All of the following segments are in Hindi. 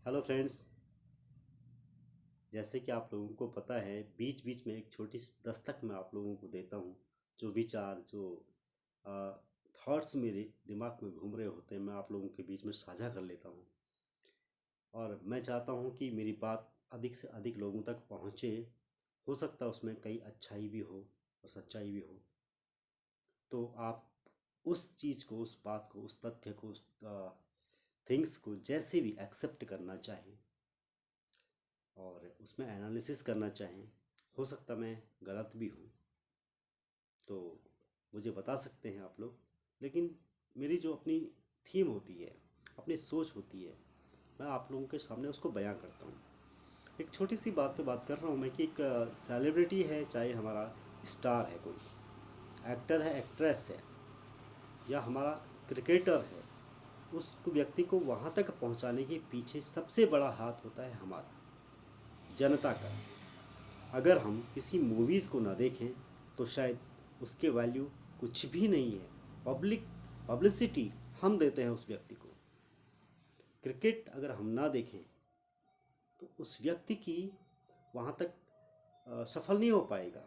Hello friends. जैसे कि आप लोगों को पता है, बीच बीच में एक छोटी सी दस्तक मैं आप लोगों को देता हूँ। जो विचार, जो थॉट्स मेरे दिमाग में घूम रहे होते हैं, मैं आप लोगों के बीच में साझा कर लेता हूँ। और मैं चाहता हूँ कि मेरी बात अधिक से अधिक लोगों तक पहुँचे। हो सकता है उसमें कई अच्छाई भी हो और सच्चाई भी हो। तो आप उस चीज़ को, उस बात को, उस तथ्य को, उस थिंग्स को जैसे भी एक्सेप्ट करना चाहें और उसमें एनालिसिस करना चाहें। हो सकता मैं गलत भी हूँ, तो मुझे बता सकते हैं आप लोग। लेकिन मेरी जो अपनी थीम होती है, अपनी सोच होती है, मैं आप लोगों के सामने उसको बयां करता हूँ। एक छोटी सी बात पे बात कर रहा हूँ मैं कि एक सेलिब्रिटी है, चाहे हमारा स्टार है, कोई एक्टर है, एक्ट्रेस है, या हमारा क्रिकेटर है, उस व्यक्ति को वहाँ तक पहुँचाने के पीछे सबसे बड़ा हाथ होता है हमारा, जनता का। अगर हम किसी मूवीज़ को ना देखें तो शायद उसके वैल्यू कुछ भी नहीं है। पब्लिसिटी हम देते हैं उस व्यक्ति को। क्रिकेट अगर हम ना देखें तो उस व्यक्ति की वहाँ तक सफल नहीं हो पाएगा।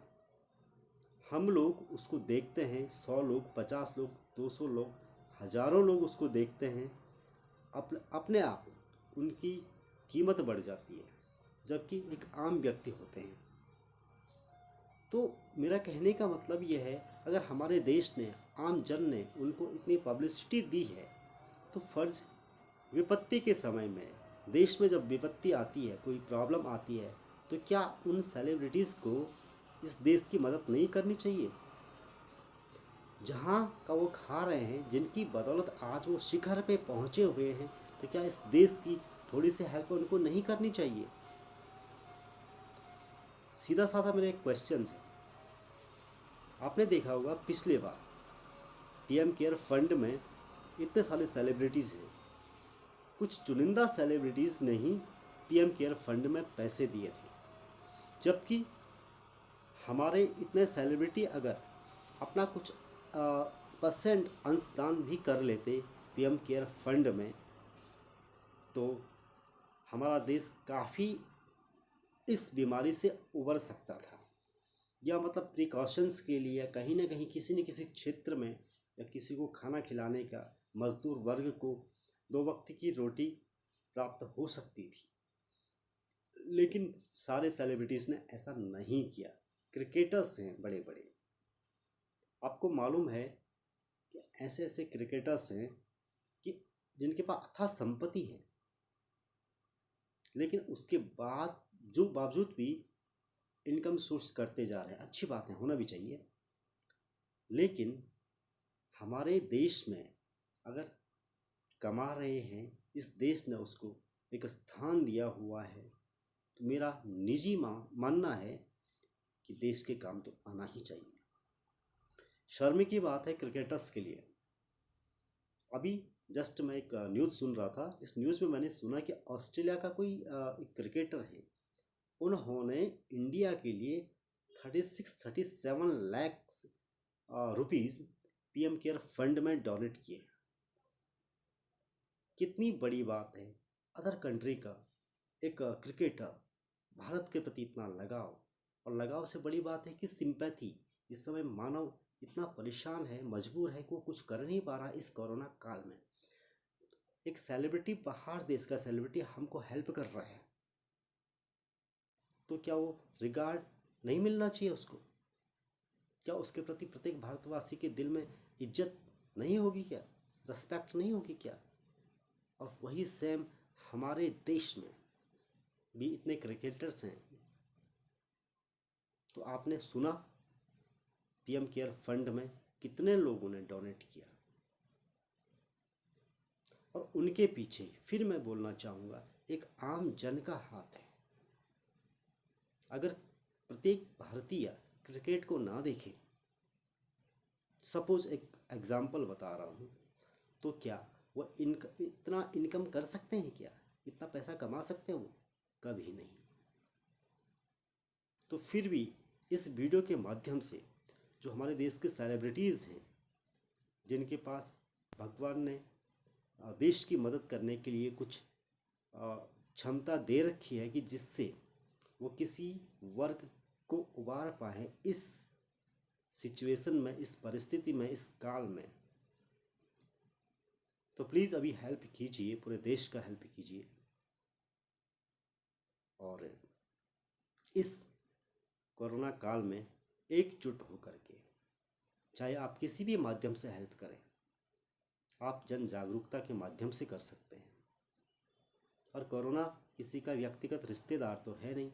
हम लोग उसको देखते हैं, 100 लोग, 50 लोग, 200 लोग, हज़ारों लोग उसको देखते हैं। अपने आप उनकी कीमत बढ़ जाती है, जबकि एक आम व्यक्ति होते हैं। तो मेरा कहने का मतलब यह है, अगर हमारे देश ने, आम जन ने उनको इतनी पब्लिसिटी दी है, तो फ़र्ज़ विपत्ति के समय में, देश में जब विपत्ति आती है, कोई प्रॉब्लम आती है, तो क्या उन सेलिब्रिटीज़ को इस देश की मदद नहीं करनी चाहिए? जहाँ का वो खा रहे हैं, जिनकी बदौलत आज वो शिखर पे पहुँचे हुए हैं, तो क्या इस देश की थोड़ी सी हेल्प उनको नहीं करनी चाहिए? सीधा साधा मेरा एक क्वेश्चन है। आपने देखा होगा पिछले बार पीएम केयर फंड में इतने सारे सेलिब्रिटीज़ हैं, कुछ चुनिंदा सेलिब्रिटीज़ ने ही पीएम केयर फंड में पैसे दिए थे। जबकि हमारे इतने सेलिब्रिटी अगर अपना कुछ परसेंट अंशदान भी कर लेते पीएम केयर फंड में, तो हमारा देश काफ़ी इस बीमारी से उबर सकता था। या मतलब प्रिकॉशंस के लिए कहीं ना कहीं किसी न किसी क्षेत्र में, या किसी को खाना खिलाने का, मजदूर वर्ग को 2 वक्त की रोटी प्राप्त हो सकती थी। लेकिन सारे सेलिब्रिटीज़ ने ऐसा नहीं किया। क्रिकेटर्स हैं बड़े बड़े, आपको मालूम है कि ऐसे ऐसे क्रिकेटर्स हैं कि जिनके पास अथाह संपत्ति है, लेकिन उसके बाद जो बावजूद भी इनकम सोर्स करते जा रहे हैं। अच्छी बात है, होना भी चाहिए। लेकिन हमारे देश में अगर कमा रहे हैं, इस देश ने उसको एक स्थान दिया हुआ है, तो मेरा निजी मानना है कि देश के काम तो आना ही चाहिए। शर्म की बात है क्रिकेटर्स के लिए। अभी जस्ट मैं एक न्यूज़ सुन रहा था। इस न्यूज़ में मैंने सुना कि ऑस्ट्रेलिया का कोई एक क्रिकेटर है, उन्होंने इंडिया के लिए 37 lakhs rupees PM care fund में डोनेट किए। कितनी बड़ी बात है। अदर कंट्री का एक क्रिकेटर, भारत के प्रति इतना लगाव, और लगाव से बड़ी बात है कि सिंपैथी। इस समय मानव इतना परेशान है, मजबूर है कि वो कुछ कर नहीं पा रहा इस कोरोना काल में। एक सेलिब्रिटी, बाहर देश का सेलिब्रिटी हमको हेल्प कर रहा है, तो क्या वो रिगार्ड नहीं मिलना चाहिए उसको? क्या उसके प्रति प्रत्येक भारतवासी के दिल में इज्जत नहीं होगी क्या? रिस्पेक्ट नहीं होगी क्या? और वही सेम हमारे देश में भी इतने क्रिकेटर्स हैं। तो आपने सुना पीएम केयर फंड में कितने लोगों ने डोनेट किया, और उनके पीछे फिर मैं बोलना चाहूँगा एक आम जन का हाथ है। अगर प्रत्येक भारतीय क्रिकेट को ना देखे, सपोज एक एग्जाम्पल बता रहा हूँ, तो क्या वो इतना इनकम कर सकते हैं? क्या इतना पैसा कमा सकते हैं? वो कभी नहीं। तो फिर भी इस वीडियो के माध्यम से जो हमारे देश के सेलिब्रिटीज़ हैं, जिनके पास भगवान ने देश की मदद करने के लिए कुछ क्षमता दे रखी है कि जिससे वो किसी वर्ग को उबार पाए इस सिचुएशन में, इस परिस्थिति में, इस काल में। तो प्लीज़ अभी हेल्प कीजिए, पूरे देश का हेल्प कीजिए और इस कोरोना काल में एकजुट होकर के, चाहे आप किसी भी माध्यम से हेल्प करें, आप जन जागरूकता के माध्यम से कर सकते हैं। और कोरोना किसी का व्यक्तिगत रिश्तेदार तो है नहीं।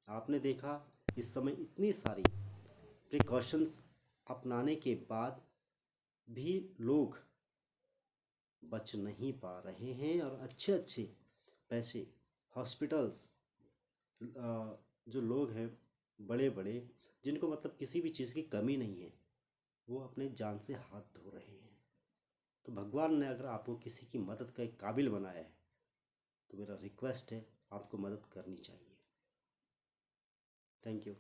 आपने देखा इस समय इतनी सारी प्रिकॉशंस अपनाने के बाद भी लोग बच नहीं पा रहे हैं और अच्छे अच्छे पैसे हॉस्पिटल्स, जो लोग हैं बड़े बड़े, जिनको मतलब किसी भी चीज़ की कमी नहीं है, वो अपने जान से हाथ धो रहे हैं। तो भगवान ने अगर आपको किसी की मदद का एक काबिल बनाया है तो मेरा रिक्वेस्ट है आपको मदद करनी चाहिए। Thank you.